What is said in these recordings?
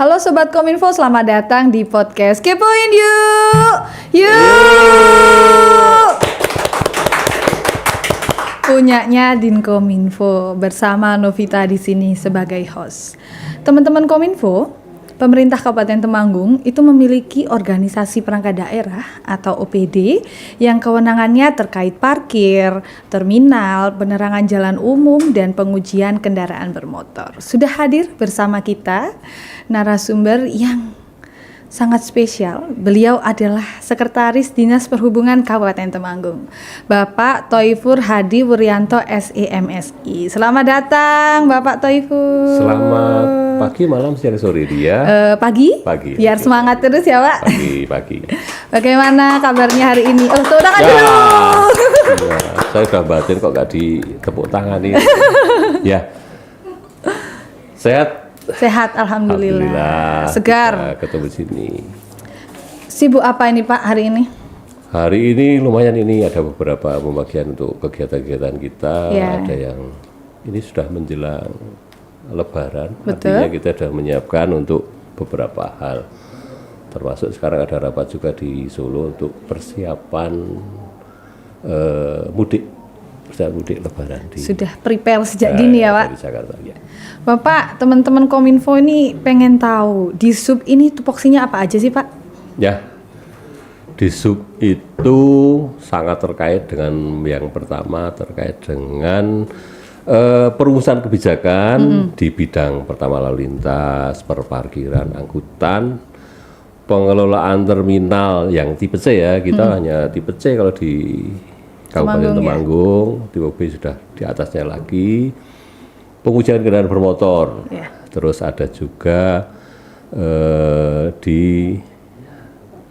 Halo Sobat Kominfo, selamat datang di podcast Kepoin Yuk! Yuk! Punyanya Din Kominfo bersama Novita di sini sebagai host. Teman-teman Kominfo, pemerintah Kabupaten Temanggung itu memiliki organisasi perangkat daerah atau OPD yang kewenangannya terkait parkir, terminal, penerangan jalan umum, dan pengujian kendaraan bermotor. Sudah hadir bersama kita narasumber yang sangat spesial. Beliau adalah Sekretaris Dinas Perhubungan Kabupaten Temanggung, Bapak Thoifur Hadi Wuryanto SEMSI. Selamat datang Bapak Thoifur. Selamat pagi, malam, siang, sore dia. Pagi? Pagi. Biar semangat terus ya Pak. Pagi. Bagaimana kabarnya hari ini? Oh, tepuk tangan dulu. Ya, saya udah batin kok gak ditepuk tangan ini. Ya, sehat. Sehat, alhamdulillah. Segar. Kita ketemu sini. Sibuk apa ini Pak hari ini? Hari ini lumayan, ini ada beberapa pembagian untuk kegiatan-kegiatan kita. Ya. Ada yang ini sudah menjelang Lebaran. Betul. Artinya kita sudah menyiapkan untuk beberapa hal. Termasuk sekarang ada rapat juga di Solo untuk persiapan mudik Lebaran di Sudah prepare sejak dini ya Pak? Di Jakarta, ya. Bapak, teman-teman Kominfo ini pengen tahu di sub ini tupoksinya apa aja sih Pak? Ya, di sub itu sangat terkait dengan yang pertama, terkait dengan perumusan kebijakan di bidang pertama lalu lintas, perparkiran, angkutan, pengelolaan terminal yang tipe C ya, kita hanya tipe C kalau di Kabupaten Temanggung, tipe B sudah di atasnya lagi, pengujian kendaraan bermotor, terus ada juga di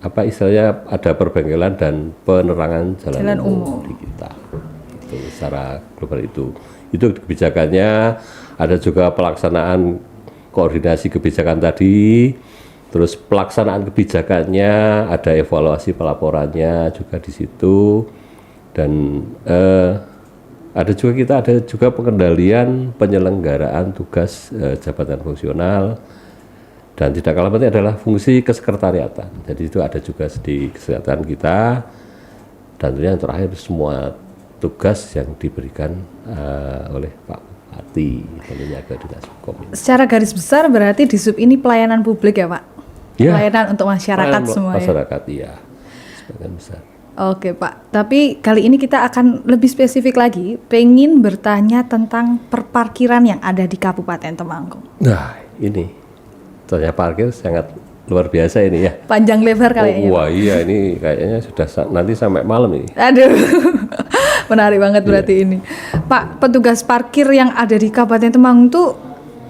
apa istilahnya ada perbengkelan dan penerangan jalan umum di kita, itu secara global itu kebijakannya. Ada juga pelaksanaan koordinasi kebijakan tadi, terus pelaksanaan kebijakannya, ada evaluasi pelaporannya juga di situ. Dan ada juga pengendalian penyelenggaraan tugas jabatan fungsional, dan tidak kalah penting adalah fungsi kesekretariatan. Jadi itu ada juga di kesehatan kita, dan tentunya yang terakhir semua tugas yang diberikan oleh Pak Bupati tentunya ke Dinas Kominfo. Secara garis besar berarti di sub ini pelayanan publik ya Pak? Ya, pelayanan untuk masyarakat semua masyarakat, ya, sebagian besar. Oke Pak, tapi kali ini kita akan lebih spesifik lagi, pengen bertanya tentang perparkiran yang ada di Kabupaten Temanggung. Nah ini, soalnya parkir sangat luar biasa ini ya. Panjang lebar kayaknya. Wah iya, ini kayaknya sudah nanti sampai malam ini. Aduh, menarik banget berarti ini. Pak, petugas parkir yang ada di Kabupaten Temanggung tuh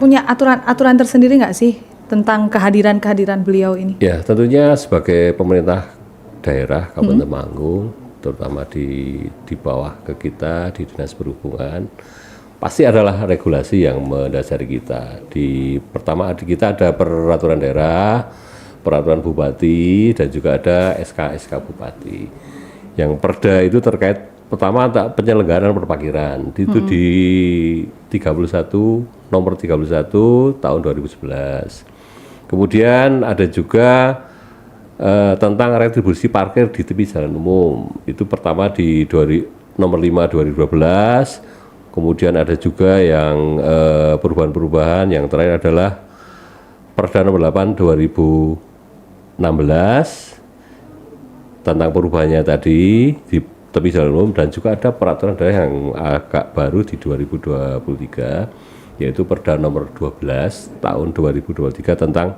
punya aturan tersendiri nggak sih tentang kehadiran beliau ini? Ya tentunya sebagai pemerintah daerah Kabupaten Temanggung, terutama di bawah ke kita di Dinas Perhubungan, pasti adalah regulasi yang mendasari kita. Pertama kita ada peraturan daerah, peraturan bupati, dan juga ada SK Bupati. Yang perda itu terkait pertama penyelenggaraan perparkiran itu di 31 nomor 31 tahun 2011. Kemudian ada juga tentang retribusi parkir di tepi jalan umum, itu pertama di nomor 5 2012. Kemudian ada juga yang perubahan-perubahan, yang terakhir adalah Perda nomor 8 2016 tentang perubahannya tadi di tepi jalan umum, dan juga ada peraturan daerah yang agak baru di 2023, yaitu Perda nomor 12 tahun 2023 tentang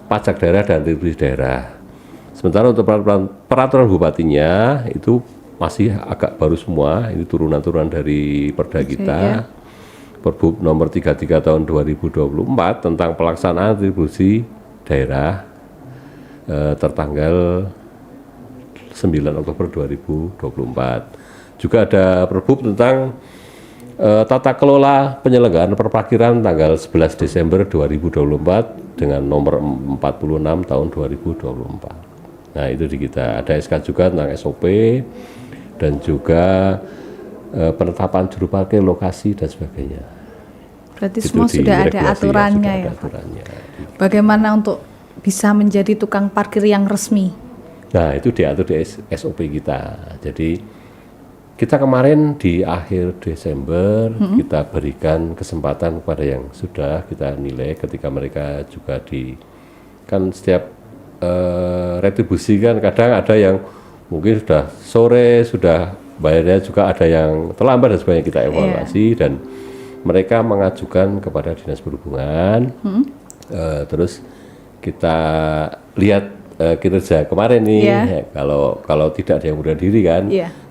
pajak daerah dan retribusi daerah. Sementara untuk peraturan bupatinya itu masih agak baru semua, ini turunan-turunan dari perda kita, Perbub nomor 33 tahun 2024 tentang pelaksanaan retribusi daerah tertanggal 9 Oktober 2024. Juga ada Perbub tentang tata kelola penyelenggaraan perparkiran tanggal 11 Desember 2024 dengan nomor 46 tahun 2024. Nah itu di kita ada SK juga tentang SOP, dan juga penetapan juru parkir, lokasi, dan sebagainya. Berarti Itu semua sudah ada diregulasi, aturannya sudah ya, ada Pak. aturannya. Bagaimana untuk bisa menjadi tukang parkir yang resmi? Nah, itu diatur di SOP kita. Jadi kita kemarin di akhir Desember kita berikan kesempatan kepada yang sudah kita nilai ketika mereka juga kan setiap retribusi kan kadang ada yang mungkin sudah sore, sudah bayarnya juga ada yang terlambat dan sebagainya, kita evaluasi dan mereka mengajukan kepada Dinas Perhubungan. Terus kita lihat kinerja kemarin nih, kalau tidak ada yang berani diri kan,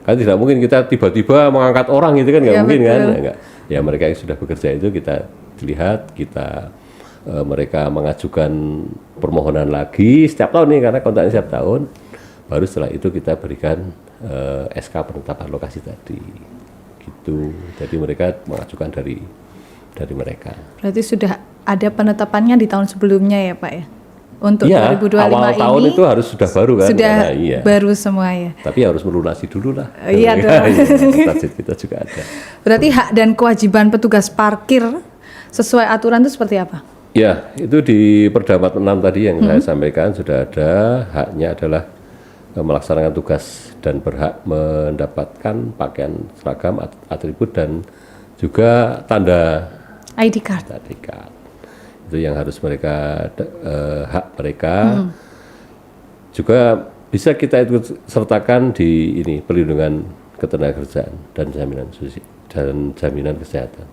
kan tidak mungkin kita tiba-tiba mengangkat orang gitu kan, nggak mungkin kan, enggak. Ya mereka yang sudah bekerja itu kita lihat, mereka mengajukan permohonan lagi setiap tahun nih karena kontraknya setiap tahun, baru setelah itu kita berikan SK penetapan lokasi tadi, gitu. Jadi mereka mengajukan dari mereka. Berarti sudah ada penetapannya di tahun sebelumnya ya Pak ya? Untuk ya, 2025 awal ini tahun itu harus sudah baru kan? Sudah Karena, baru semua ya. Tapi harus melunasi dulu lah. Iya dong. Target kita juga ada. Berarti hak dan kewajiban petugas parkir sesuai aturan itu seperti apa? Ya, itu di Perda 46 tadi yang saya sampaikan sudah ada, haknya adalah melaksanakan tugas dan berhak mendapatkan pakaian seragam, atribut dan juga tanda ID card. Itu yang harus mereka hak mereka. Juga bisa kita ikut sertakan di ini perlindungan ketenagakerjaan dan jaminan sosial dan jaminan kesehatan.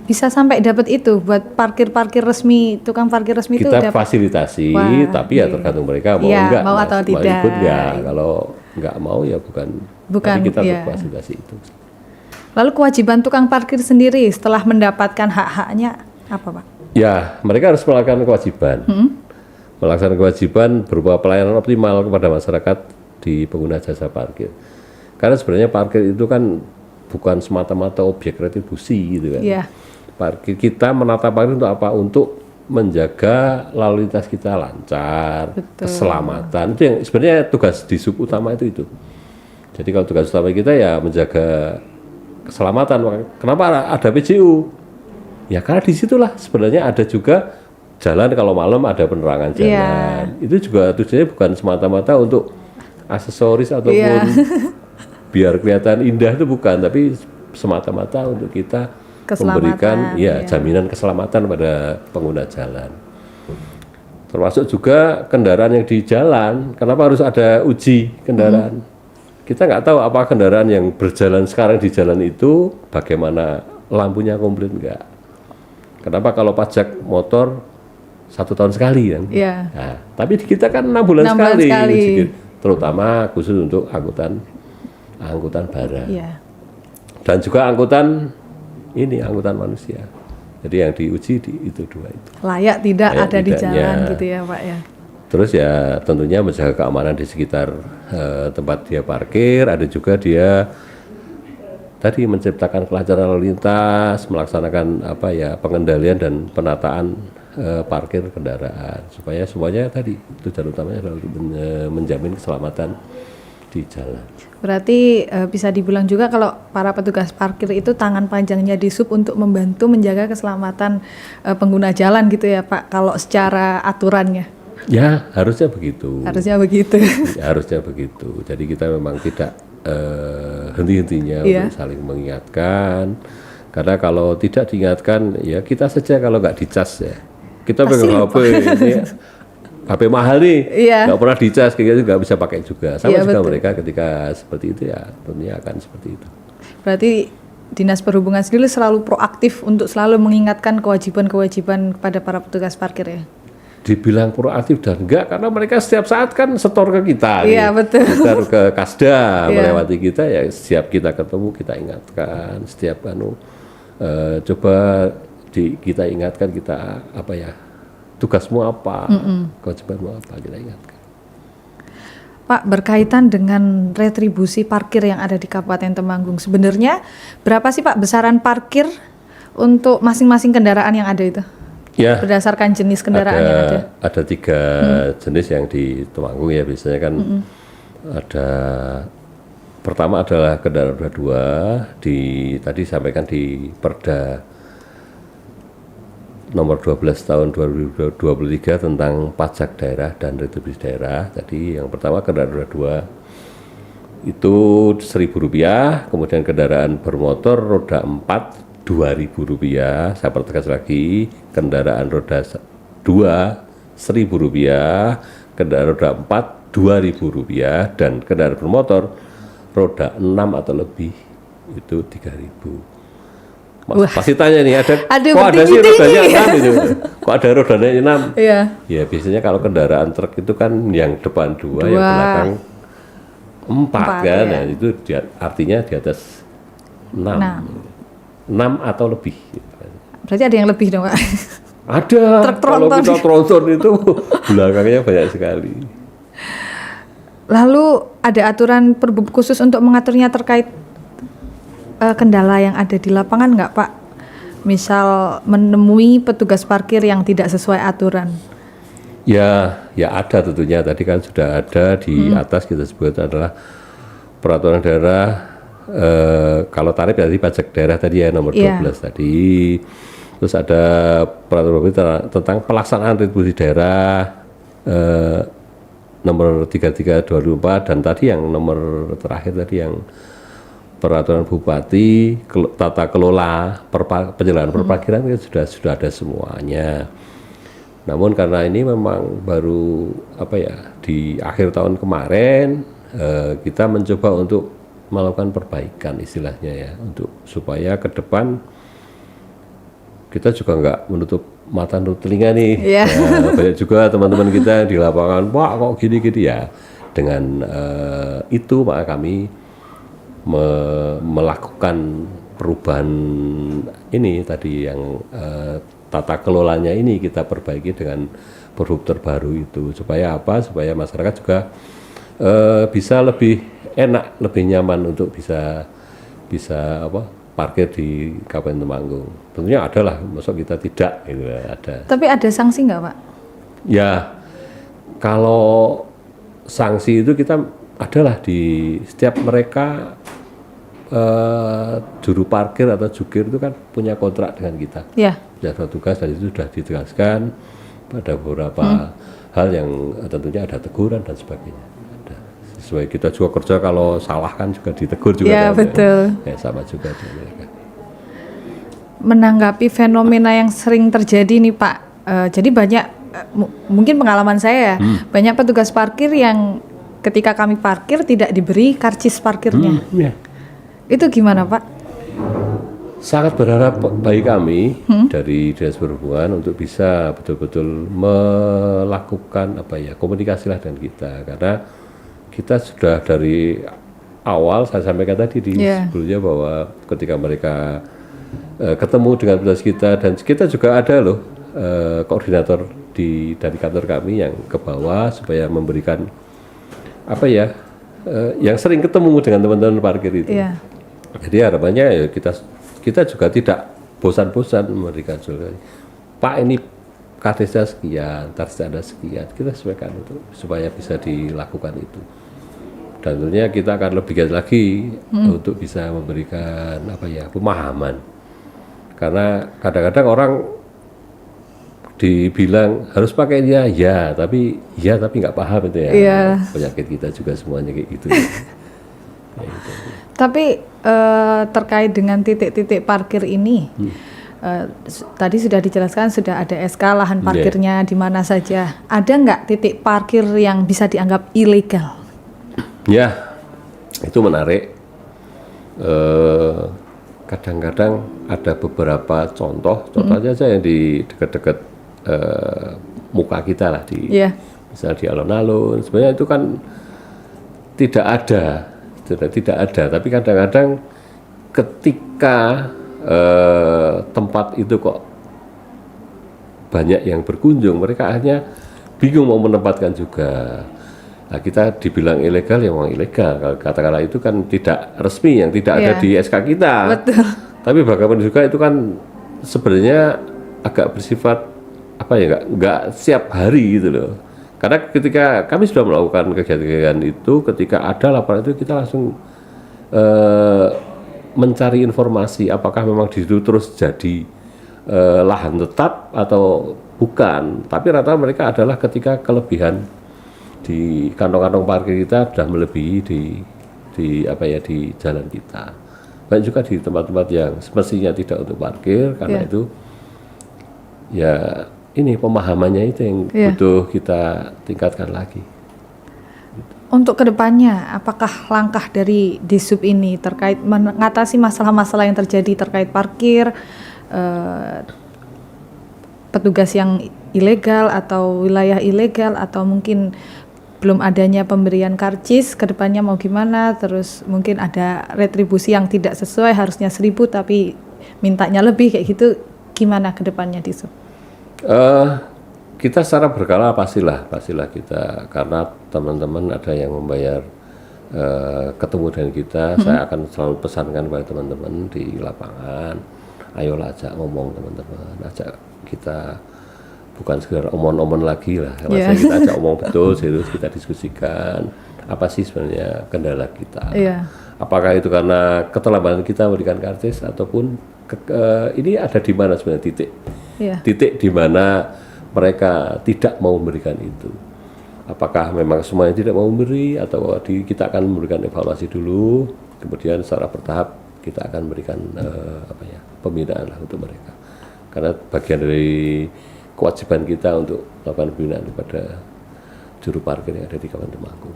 Bisa sampai dapat itu buat parkir resmi, tukang parkir resmi itu kita dapat. fasilitasi. Wah, tapi ya tergantung mereka mau ya, enggak, mau atau tidak. ikut enggak. Kalau enggak mau ya bukan tapi kita fasilitasi itu. Lalu kewajiban tukang parkir sendiri setelah mendapatkan hak-haknya apa Pak? Ya, mereka harus melakukan kewajiban. Melaksanakan kewajiban berupa pelayanan optimal kepada masyarakat di pengguna jasa parkir. Karena sebenarnya parkir itu kan bukan semata-mata objek retribusi gitu kan. Parkir kita menata parkir untuk apa? Untuk menjaga lalu lintas kita lancar, keselamatan. Itu yang sebenarnya tugas di sub utama itu. Jadi kalau tugas utama kita ya menjaga keselamatan. Kenapa ada PJU? Ya karena disitulah sebenarnya ada juga jalan kalau malam ada penerangan jalan. Itu juga tujuannya bukan semata-mata untuk aksesoris ataupun biar kelihatan indah, itu bukan, tapi semata-mata untuk kita memberikan jaminan keselamatan pada pengguna jalan. Termasuk juga kendaraan yang di jalan. Kenapa harus ada uji kendaraan? Kita nggak tahu apa kendaraan yang berjalan sekarang di jalan itu bagaimana lampunya komplit enggak. Kenapa kalau pajak motor 1 tahun sekali kan? Nah, tapi di kita kan 6 bulan sekali. Terutama khusus untuk angkutan barang. Dan juga angkutan manusia. Jadi yang diuji itu 2 itu. Layak tidak ada di jalan gitu ya Pak ya. Terus ya tentunya menjaga keamanan di sekitar tempat dia parkir, ada juga dia tadi menciptakan kelancaran lalu lintas, melaksanakan pengendalian dan penataan parkir kendaraan supaya semuanya tadi tujuan utamanya adalah untuk menjamin keselamatan di jalan. Berarti bisa dibilang juga kalau para petugas parkir itu tangan panjangnya di sub untuk membantu menjaga keselamatan pengguna jalan gitu ya Pak, kalau secara aturannya. Ya harusnya begitu. Harusnya begitu. Jadi kita memang tidak henti-hentinya untuk saling mengingatkan, karena kalau tidak diingatkan ya kita saja kalau nggak dicas ya kita pegang HP ini HP mahal nih nggak pernah dicas kayak gitu nggak bisa pakai juga sama juga mereka ketika seperti itu ya tentunya akan seperti itu. Berarti Dinas Perhubungan sendiri selalu proaktif untuk selalu mengingatkan kewajiban-kewajiban kepada para petugas parkir ya. Dibilang proaktif dan enggak, karena mereka setiap saat kan setor ke kita, betul. Setor ke Kasda, melewati kita ya siap kita ketemu kita ingatkan, setiap coba kita ingatkan kita tugasmu apa, kewajibanmu apa kita ingatkan. Pak, berkaitan dengan retribusi parkir yang ada di Kabupaten Temanggung, sebenarnya berapa sih Pak besaran parkir untuk masing-masing kendaraan yang ada itu? Ya, berdasarkan jenis kendaraan yang ada. Ada 3 jenis yang di Temanggung ya, biasanya kan ada, pertama adalah kendaraan roda 2 tadi sampaikan di Perda nomor 12 tahun 2023 tentang pajak daerah dan retribusi daerah. Tadi yang pertama kendaraan roda 2 itu Rp1.000, kemudian kendaraan bermotor roda 4 Rp2.000. Saya pertegas lagi, kendaraan roda 2 Rp1.000, kendaraan roda 4 Rp2.000, dan kendaraan bermotor roda 6 atau lebih itu Rp3.000. Pasti tanya nih, kok ada sih rodanya 6 itu? Kok ada rodanya 6? Iya. Ya biasanya kalau kendaraan truk itu kan yang depan 2, yang belakang 4 kan. Ya. Nah, itu artinya di atas 6. 6 atau lebih. Berarti ada yang lebih dong, Pak? Ada. Truk kalau tronton. kita tronton itu belakangnya banyak sekali. Lalu ada aturan Perbup khusus untuk mengaturnya terkait kendala yang ada di lapangan nggak, Pak? Misal menemui petugas parkir yang tidak sesuai aturan. Ya ada tentunya. Tadi kan sudah ada di atas, kita sebut adalah peraturan daerah. Kalau tarif tadi pajak daerah tadi ya nomor 12 tadi. Terus ada peraturan tentang pelaksanaan retribusi daerah nomor 33/2004, dan tadi yang nomor terakhir tadi yang peraturan bupati tata kelola penyelenggaraan perparkiran sudah ada semuanya. Namun karena ini memang baru di akhir tahun kemarin kita mencoba untuk melakukan perbaikan istilahnya ya, untuk supaya ke depan kita juga nggak menutup mata nutup telinga nih. Yeah. Ya, banyak juga teman-teman kita di lapangan, Pak kok gini-gini ya. Dengan itu maka kami melakukan perubahan ini tadi yang tata kelolanya ini kita perbaiki dengan Perbup terbaru itu, supaya apa? Supaya masyarakat juga bisa lebih enak, lebih nyaman untuk bisa parkir di Kabupaten Temanggung. Tentunya ada lah, maksud kita tidak gitu, ada. Tapi ada sanksi nggak, Pak? Ya, kalau sanksi itu kita adalah di setiap mereka juru parkir atau jukir itu kan punya kontrak dengan kita. Ya. Jadwal tugas, dan itu sudah ditegaskan pada beberapa hal yang tentunya ada teguran dan sebagainya. Ada. Sesuai kita juga kerja, kalau salah kan juga ditegur juga. Ya, kan, betul. Ya, sama juga dengan mereka. Menanggapi fenomena yang sering terjadi nih, Pak. Jadi banyak mungkin pengalaman saya ya, banyak petugas parkir yang ketika kami parkir tidak diberi karcis parkirnya. Ya. Itu gimana, Pak? Sangat berharap bagi kami dari Dinas Perhubungan untuk bisa betul-betul melakukan komunikasi lah dengan kita, karena kita sudah dari awal saya sampaikan tadi sebelumnya bahwa ketika mereka ketemu dengan petugas kita, dan kita juga ada loh koordinator dari kantor kami yang ke bawah supaya memberikan yang sering ketemu dengan teman-teman parkir itu. Yeah. Jadi harapannya ya kita juga tidak bosan-bosan memberikan solusi. Pak, ini kartisnya sekian, tarifnya ada sekian, kita sesuaikan itu supaya bisa dilakukan itu. Dan tentunya kita akan lebih giat lagi untuk bisa memberikan pemahaman. Karena kadang-kadang orang dibilang harus pakai ya tapi nggak paham itu ya. Yeah. Penyakit kita juga semuanya kayak gitu. Gitu. Tapi terkait dengan titik-titik parkir ini, tadi sudah dijelaskan sudah ada SK lahan parkirnya di mana saja. Ada nggak titik parkir yang bisa dianggap ilegal? Ya, itu menarik. Kadang-kadang ada beberapa contoh aja yang di dekat-dekat muka kita lah, misalnya di alun-alun. Sebenarnya itu kan tidak ada, tapi kadang-kadang ketika tempat itu kok banyak yang berkunjung, mereka hanya bingung mau menempatkan juga. Nah, kita dibilang ilegal ya memang ilegal. Katakanlah itu kan tidak resmi, yang tidak ada di SK kita. Betul. Tapi bagaimana juga itu kan sebenarnya agak bersifat nggak setiap hari gitu loh. Karena ketika kami sudah melakukan kegiatan itu, ketika ada laporan itu kita langsung mencari informasi apakah memang di situ terus jadi lahan tetap atau bukan, tapi rata mereka adalah ketika kelebihan di kantong-kantong parkir kita sudah melebihi di jalan kita. Banyak juga di tempat-tempat yang semestinya tidak untuk parkir, karena itu ya ini pemahamannya itu yang butuh kita tingkatkan lagi. Untuk kedepannya, apakah langkah dari Disub ini terkait mengatasi masalah-masalah yang terjadi terkait parkir, petugas yang ilegal atau wilayah ilegal, atau mungkin belum adanya pemberian karcis, kedepannya mau gimana? Terus mungkin ada retribusi yang tidak sesuai, harusnya 1.000 tapi mintanya lebih, kayak gitu, gimana kedepannya Disub? Kita secara berkala pastilah kita, karena teman-teman ada yang membayar ketemu dengan kita, saya akan selalu pesankan kepada teman-teman di lapangan, ayolah ajak ngomong teman-teman, ajak kita bukan sekedar omong-omong lagi lah, maksudnya kita ajak omong betul, serius kita diskusikan apa sih sebenarnya kendala kita. Apakah itu karena keterlambatan kita memberikan karcis ataupun ini ada di mana sebenarnya titik di mana mereka tidak mau memberikan itu. Apakah memang semuanya tidak mau memberi, atau kita akan memberikan evaluasi dulu, kemudian secara bertahap kita akan memberikan pembinaan lah untuk mereka. Karena bagian dari kewajiban kita untuk melakukan pembinaan kepada juru parkir yang ada di Kabupaten Temanggung.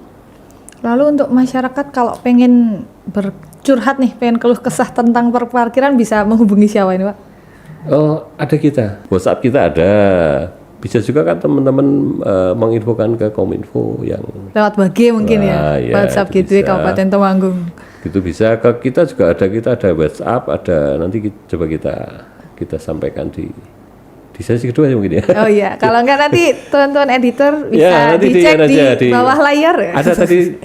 Lalu untuk masyarakat kalau pengen bercurhat nih, pengen keluh kesah tentang parkiran, bisa menghubungi siapa ini Pak? Oh, ada kita, WhatsApp kita ada. Bisa juga kan teman-teman menginfokan ke Kominfo yang lewat Bage mungkin WhatsApp Gateway Kabupaten Temanggung. Gitu bisa, ke kita juga ada, kita ada WhatsApp, ada, nanti coba kita sampaikan di sesi kedua ya mungkin ya. Oh iya, kalau enggak nanti teman-teman editor bisa dicek di bawah layar ya. Ada tadi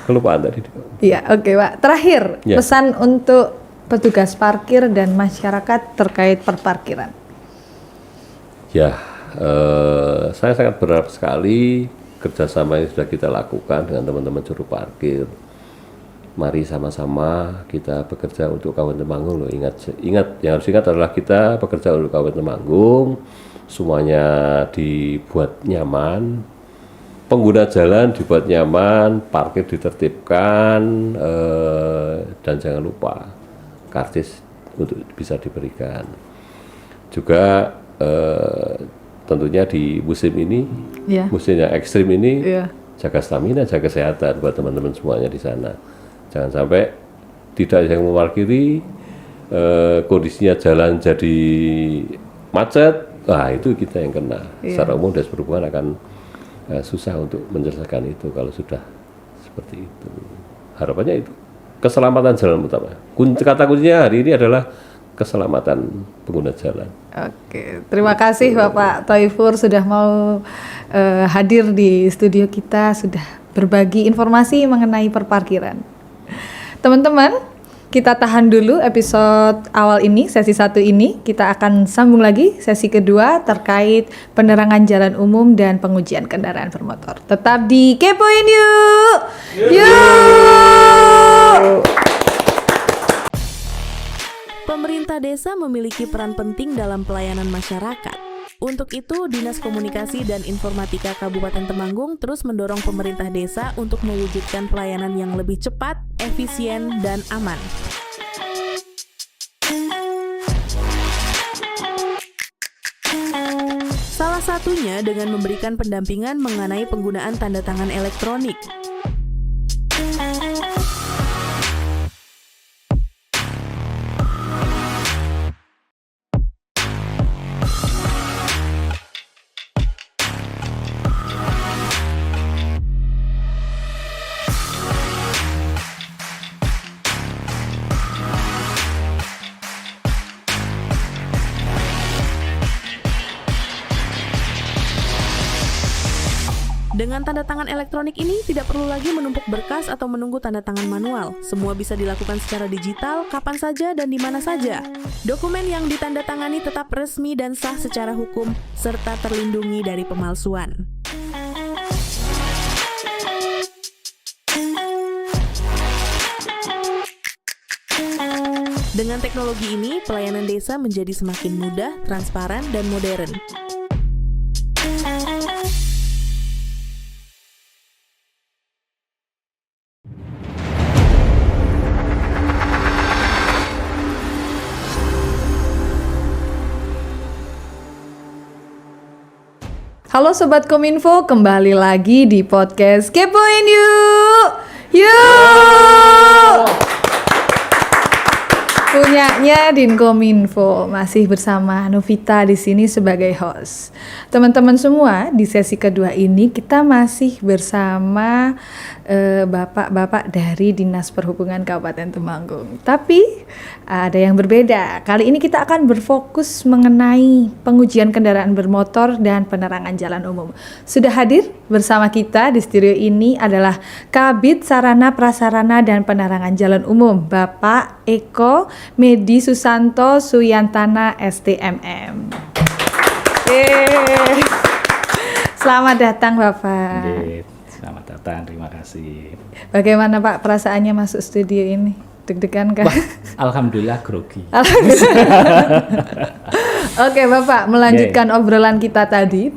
kelupaan tadi. Iya, oke Pak. Terakhir, pesan untuk petugas parkir dan masyarakat terkait perparkiran. Ya, saya sangat berharap sekali kerjasama yang sudah kita lakukan dengan teman-teman juru parkir. Mari sama-sama kita bekerja untuk Kabupaten Temanggung loh. Ingat, yang harus ingat adalah kita bekerja untuk Kabupaten Temanggung. Semuanya dibuat nyaman, pengguna jalan dibuat nyaman, parkir ditertibkan, dan jangan lupa karcis untuk bisa diberikan. Juga tentunya di musim ini, musim yang ekstrim ini, jaga stamina, jaga kesehatan buat teman-teman semuanya di sana. Jangan sampai tidak yang memarkiri, kondisinya jalan jadi macet, itu kita yang kena. Secara umum Dinas Perhubungan akan susah untuk menyelesaikan itu kalau sudah seperti itu. Harapannya itu keselamatan jalan utama. Kata kuncinya hari ini adalah keselamatan pengguna jalan. Oke, terima kasih Bapak Thaifur sudah mau hadir di studio kita, sudah berbagi informasi mengenai perparkiran. Teman-teman, kita tahan dulu episode awal ini, sesi 1 ini. Kita akan sambung lagi sesi kedua terkait penerangan jalan umum dan pengujian kendaraan bermotor. Tetap di Kepoin Yuk! Yuk! Pemerintah desa memiliki peran penting dalam pelayanan masyarakat. Untuk itu, Dinas Komunikasi dan Informatika Kabupaten Temanggung terus mendorong pemerintah desa untuk mewujudkan pelayanan yang lebih cepat, efisien, dan aman. Salah satunya dengan memberikan pendampingan mengenai penggunaan tanda tangan elektronik. Dengan tanda tangan elektronik ini, tidak perlu lagi menumpuk berkas atau menunggu tanda tangan manual. Semua bisa dilakukan secara digital, kapan saja dan di mana saja. Dokumen yang ditandatangani tetap resmi dan sah secara hukum, serta terlindungi dari pemalsuan. Dengan teknologi ini, pelayanan desa menjadi semakin mudah, transparan, dan modern. Halo Sobat Kominfo, kembali lagi di podcast Kepoin Yuk! Yuk! Punyanya Dinkominfo, masih bersama Novita di sini sebagai host. Teman-teman semua, di sesi kedua ini kita masih bersama bapak-bapak dari Dinas Perhubungan Kabupaten Temanggung. Tapi ada yang berbeda. Kali ini kita akan berfokus mengenai pengujian kendaraan bermotor dan penerangan jalan umum. Sudah hadir bersama kita di studio ini adalah Kabid Sarana Prasarana dan Penerangan Jalan Umum, Bapak Eko Medi Susanto Suyantana STMM. Selamat datang Bapak. Selamat datang, terima kasih. Bagaimana Pak perasaannya masuk studio ini? Deg-degan kan? Wah, alhamdulillah grogi. Oke Bapak, melanjutkan obrolan kita tadi.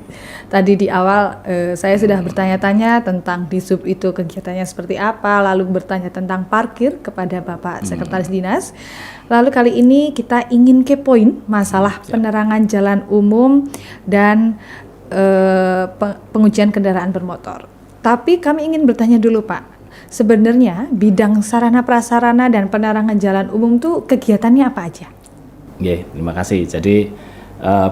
Tadi di awal saya sudah bertanya-tanya tentang Disub itu kegiatannya seperti apa, lalu bertanya tentang parkir kepada Bapak Sekretaris Dinas. Lalu kali ini kita ingin kepoin masalah penerangan jalan umum dan pengujian kendaraan bermotor. Tapi kami ingin bertanya dulu Pak, sebenarnya bidang sarana prasarana dan penerangan jalan umum tuh kegiatannya apa aja? Oke, terima kasih. Jadi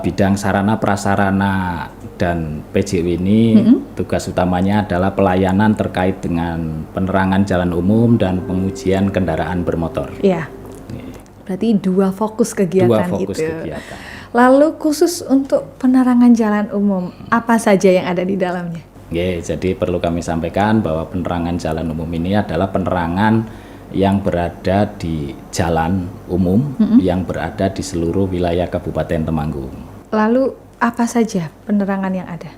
bidang sarana prasarana dan PJU ini tugas utamanya adalah pelayanan terkait dengan penerangan jalan umum dan pengujian kendaraan bermotor. Iya. Berarti dua fokus kegiatan kegiatan. Lalu khusus untuk penerangan jalan umum, apa saja yang ada di dalamnya? Oke, jadi perlu kami sampaikan bahwa penerangan jalan umum ini adalah penerangan yang berada di jalan umum yang berada di seluruh wilayah Kabupaten Temanggung. Lalu apa saja penerangan yang ada?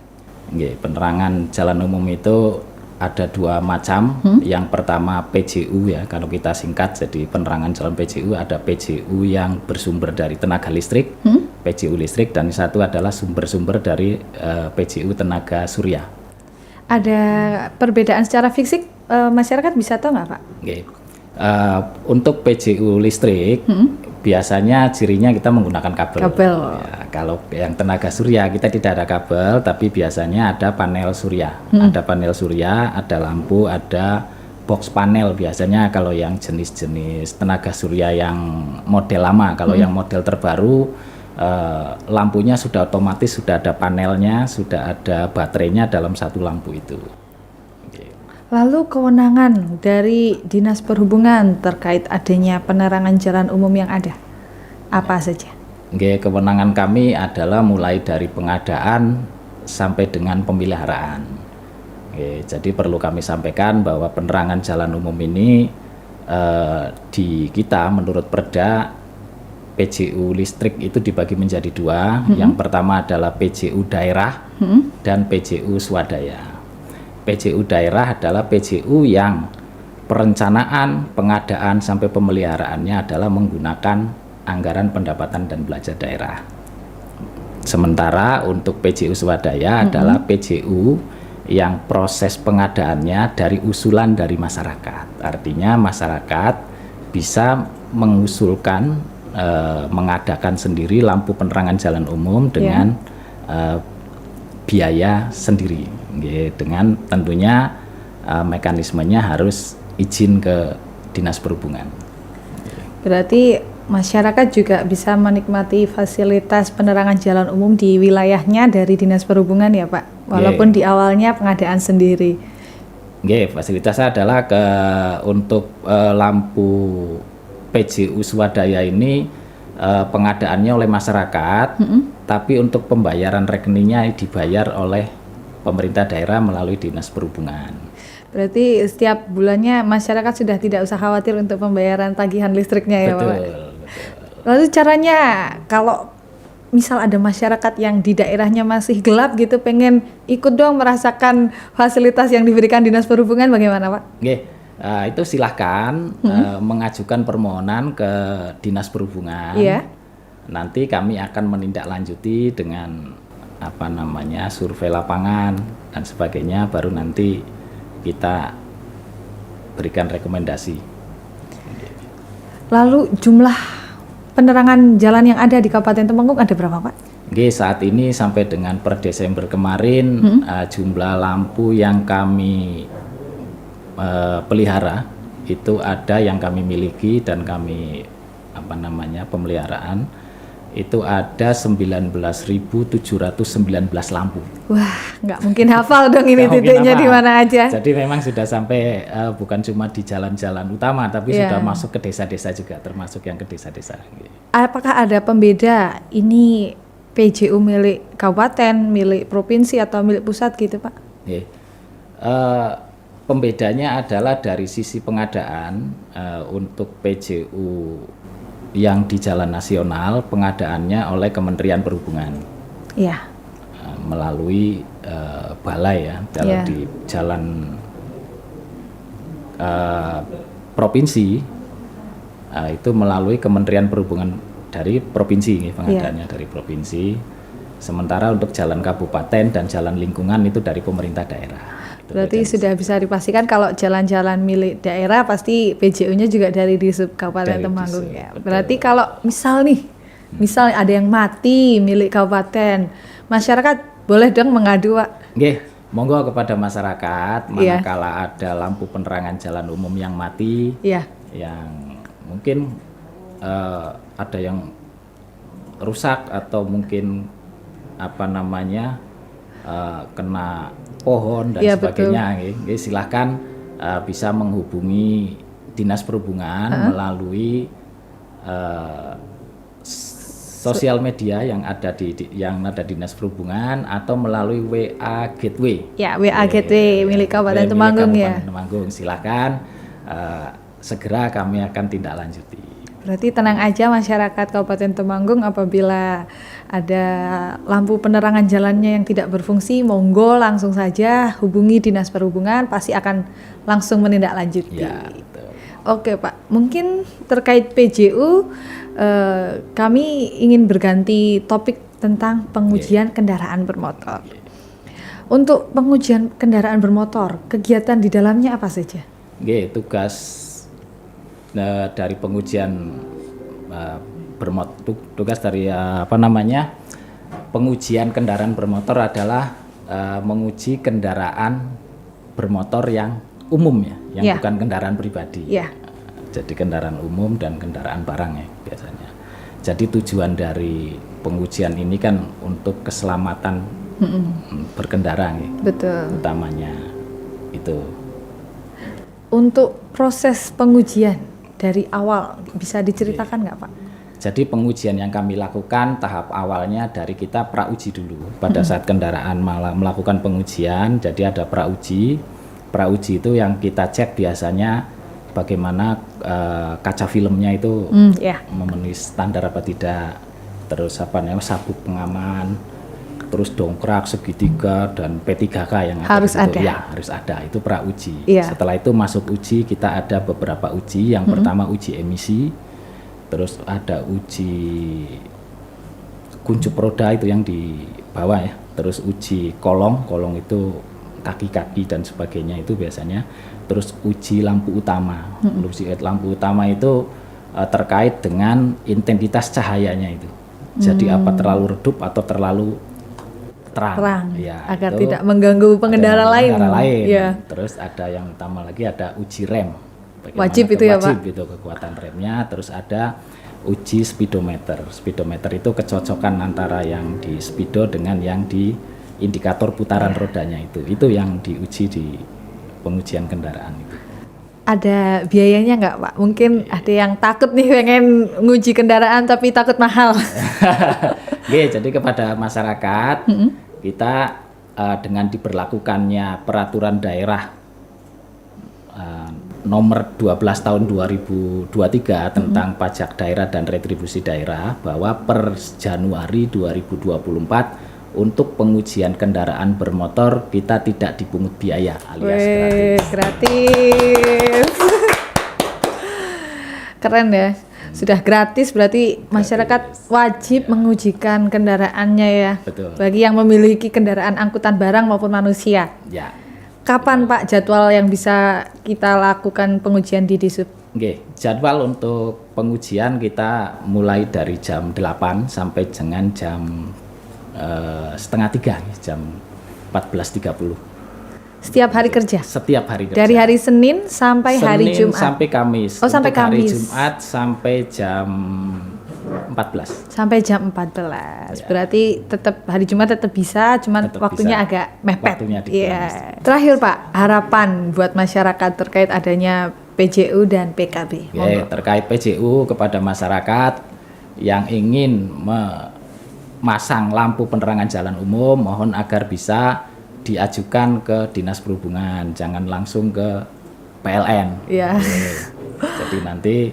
Oke, penerangan jalan umum itu ada dua macam. Yang pertama PJU ya, kalau kita singkat jadi penerangan jalan PJU, ada PJU yang bersumber dari tenaga listrik, PJU listrik, dan satu adalah sumber-sumber dari PJU tenaga surya. Ada perbedaan secara fisik, masyarakat bisa tahu nggak Pak? Oke. Untuk PJU listrik biasanya cirinya kita menggunakan kabel. Ya, kalau yang tenaga surya kita tidak ada kabel, tapi biasanya ada panel surya. Ada panel surya, ada lampu, ada box panel. Biasanya kalau yang jenis-jenis tenaga surya yang model lama, kalau yang model terbaru lampunya sudah otomatis, sudah ada panelnya, sudah ada baterainya dalam satu lampu itu. Lalu kewenangan dari Dinas Perhubungan terkait adanya penerangan jalan umum yang ada, apa saja? Oke, kewenangan kami adalah mulai dari pengadaan sampai dengan pemeliharaan. Oke, jadi perlu kami sampaikan bahwa penerangan jalan umum ini di kita menurut Perda PJU listrik itu dibagi menjadi dua. Yang pertama adalah PJU daerah dan PJU swadaya. PJU daerah adalah PJU yang perencanaan, pengadaan sampai pemeliharaannya adalah menggunakan anggaran pendapatan dan belanja daerah. Sementara untuk PJU swadaya adalah PJU yang proses pengadaannya dari usulan dari masyarakat. Artinya masyarakat bisa mengusulkan mengadakan sendiri lampu penerangan jalan umum dengan biaya sendiri, dengan tentunya mekanismenya harus izin ke Dinas Perhubungan. Berarti masyarakat juga bisa menikmati fasilitas penerangan jalan umum di wilayahnya dari Dinas Perhubungan ya Pak, walaupun di awalnya pengadaan sendiri. Fasilitasnya adalah untuk lampu PJU swadaya ini pengadaannya oleh masyarakat, tapi untuk pembayaran rekeningnya dibayar oleh pemerintah daerah melalui Dinas Perhubungan. Berarti setiap bulannya masyarakat sudah tidak usah khawatir untuk pembayaran tagihan listriknya ya Pak? Betul. Lalu caranya kalau misal ada masyarakat yang di daerahnya masih gelap gitu, pengen ikut dong merasakan fasilitas yang diberikan Dinas Perhubungan, bagaimana Pak? Itu silahkan mengajukan permohonan ke Dinas Perhubungan. Iya. Nanti kami akan menindaklanjuti dengan survei lapangan dan sebagainya, baru nanti kita berikan rekomendasi. Lalu jumlah penerangan jalan yang ada di Kabupaten Temanggung ada berapa, Pak? Oke, saat ini sampai dengan per Desember kemarin jumlah lampu yang kami pelihara itu ada yang kami miliki dan kami pemeliharaan itu ada 19.719 lampu. Wah, nggak mungkin hafal dong ini Nggak mungkin titiknya di hafal. mana aja. Jadi memang sudah sampai bukan cuma di jalan-jalan utama, tapi Iya. sudah masuk ke desa-desa juga, termasuk yang ke desa-desa. Apakah ada pembeda ini PJU milik kabupaten, milik provinsi atau milik pusat gitu, Pak? Oke. Pembedanya adalah dari sisi pengadaan untuk PJU yang di jalan nasional, pengadaannya oleh Kementerian Perhubungan Iya. melalui balai ya, kalau Iya. di jalan provinsi itu melalui Kementerian Perhubungan dari provinsi, pengadaannya dari provinsi. Sementara untuk jalan kabupaten dan jalan lingkungan itu dari pemerintah daerah. Berarti sudah bisa dipastikan kalau jalan-jalan milik daerah pasti PJU-nya juga dari Disub Kabupaten Dari Temanggung Disub, ya. betul. Berarti kalau misal ada yang mati milik kabupaten, masyarakat boleh dong mengadu, Pak? Nggih, monggo kepada masyarakat Iya. manakala ada lampu penerangan jalan umum yang mati, Iya. yang mungkin ada yang rusak atau mungkin kena pohon dan Iya, sebagainya, nggih, silahkan bisa menghubungi Dinas Perhubungan melalui sosial media yang ada di Dinas Perhubungan atau melalui WA Gateway. Ya, WA Gateway milik Kabupaten Milik Temanggung ya. Kabupaten Temanggung. Silakan segera kami akan tindak lanjuti. Berarti tenang aja masyarakat Kabupaten Temanggung, apabila ada lampu penerangan jalannya yang tidak berfungsi, monggo langsung saja hubungi Dinas Perhubungan, pasti akan langsung menindaklanjuti. Ya, betul. Oke Pak, mungkin terkait PJU kami ingin berganti topik tentang pengujian kendaraan bermotor. Untuk pengujian kendaraan bermotor, kegiatan di dalamnya apa saja? Oke, tugas dari pengujian tugas dari pengujian kendaraan bermotor adalah menguji kendaraan bermotor yang umum ya, yang Ya. bukan kendaraan pribadi. Ya. Jadi kendaraan umum dan kendaraan barang ya biasanya. Jadi tujuan dari pengujian ini kan untuk keselamatan berkendara ya, Betul. utamanya itu. Untuk proses pengujian dari awal bisa diceritakan nggak Pak? Jadi pengujian yang kami lakukan tahap awalnya dari kita prauji dulu. Pada saat kendaraan melakukan pengujian, jadi ada prauji. Prauji itu yang kita cek biasanya bagaimana kaca filmnya itu Ya. memenuhi standar apa tidak. Terus sabuk pengaman, terus dongkrak, segitiga, dan P3K yang Harus ada. ada. Ya, harus ada. Itu prauji. Iya. Setelah itu masuk uji, kita ada beberapa uji. Yang pertama uji emisi, terus ada uji kuncup roda itu yang di bawah ya. Terus uji kolong itu kaki-kaki dan sebagainya itu biasanya. Terus uji lampu utama. Uji lampu utama itu terkait dengan intensitas cahayanya itu. Jadi apa terlalu redup atau terlalu terang, ya, agar itu tidak mengganggu pengendara lain. Ya. Terus ada yang utama lagi, ada uji rem. Bagaimana Wajib itu ya, Pak? Wajib itu kekuatan remnya. Terus ada uji speedometer. Speedometer itu kecocokan antara yang di speedo dengan yang di indikator putaran rodanya itu. Itu yang diuji di pengujian kendaraan itu. Ada biayanya nggak Pak? Mungkin ada yang takut nih pengen nguji kendaraan tapi takut mahal. Oke, jadi kepada masyarakat kita dengan diberlakukannya peraturan daerah nomor 12 tahun 2023 tentang pajak daerah dan retribusi daerah, bahwa per Januari 2024 untuk pengujian kendaraan bermotor kita tidak dipungut biaya alias gratis. Gratis. Keren ya. Sudah gratis berarti masyarakat wajib mengujikan kendaraannya ya. Betul. Bagi yang memiliki kendaraan angkutan barang maupun manusia. Ya. Kapan Pak jadwal yang bisa kita lakukan pengujian di Disub? Oke, jadwal untuk pengujian kita mulai dari jam 8 sampai dengan jam setengah 3, jam 14.30. Setiap hari kerja? Setiap hari kerja. Dari hari Senin sampai hari Senin Jumat? sampai Kamis. Oh, sampai Untuk hari Kamis. Jumat sampai jam 14. Sampai jam 14. Ya. Berarti tetap hari Jumat tetap bisa, cuman Tetap waktunya bisa. agak mepet. Waktunya Iya. dikurang. Terakhir Pak, harapan buat masyarakat terkait adanya PJU dan PKB. Oke, terkait PJU kepada masyarakat yang ingin memasang lampu penerangan jalan umum, mohon agar bisa diajukan ke Dinas Perhubungan, jangan langsung ke PLN. Iya. Jadi nanti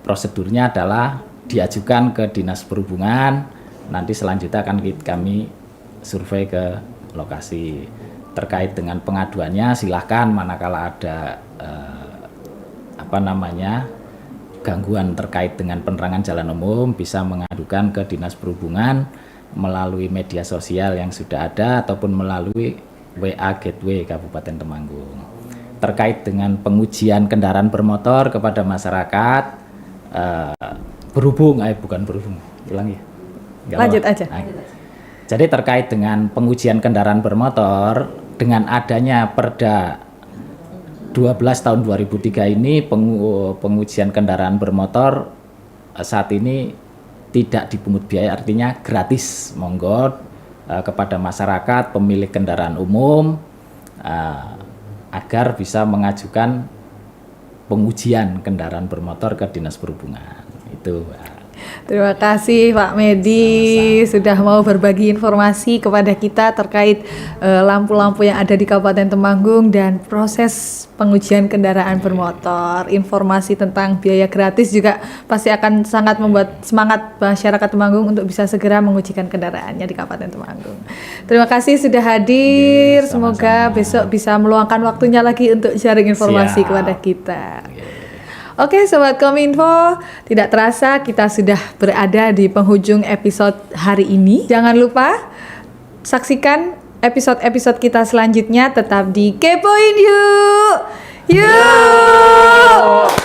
prosedurnya adalah diajukan ke Dinas Perhubungan, nanti selanjutnya akan kami survei ke lokasi. Terkait dengan pengaduannya silahkan manakala ada gangguan terkait dengan penerangan jalan umum bisa mengadukan ke Dinas Perhubungan melalui media sosial yang sudah ada ataupun melalui WA Gateway Kabupaten Temanggung. Terkait dengan pengujian kendaraan bermotor kepada masyarakat, Lanjut aja. Jadi terkait dengan pengujian kendaraan bermotor, dengan adanya Perda 12 tahun 2003 ini pengujian kendaraan bermotor saat ini tidak dipungut biaya, artinya gratis, monggo kepada masyarakat pemilik kendaraan umum agar bisa mengajukan pengujian kendaraan bermotor ke Dinas Perhubungan. Itu. Terima kasih Pak Medi sudah mau berbagi informasi kepada kita terkait lampu-lampu yang ada di Kabupaten Temanggung dan proses pengujian kendaraan bermotor. Informasi tentang biaya gratis juga pasti akan sangat membuat semangat masyarakat Temanggung untuk bisa segera mengujikan kendaraannya di Kabupaten Temanggung. Terima kasih sudah hadir. Semoga besok bisa meluangkan waktunya lagi untuk sharing informasi kepada kita. Oke Sobat Kominfo, tidak terasa kita sudah berada di penghujung episode hari ini. Jangan lupa saksikan episode-episode kita selanjutnya tetap di Kepoin Yuk! Yuk!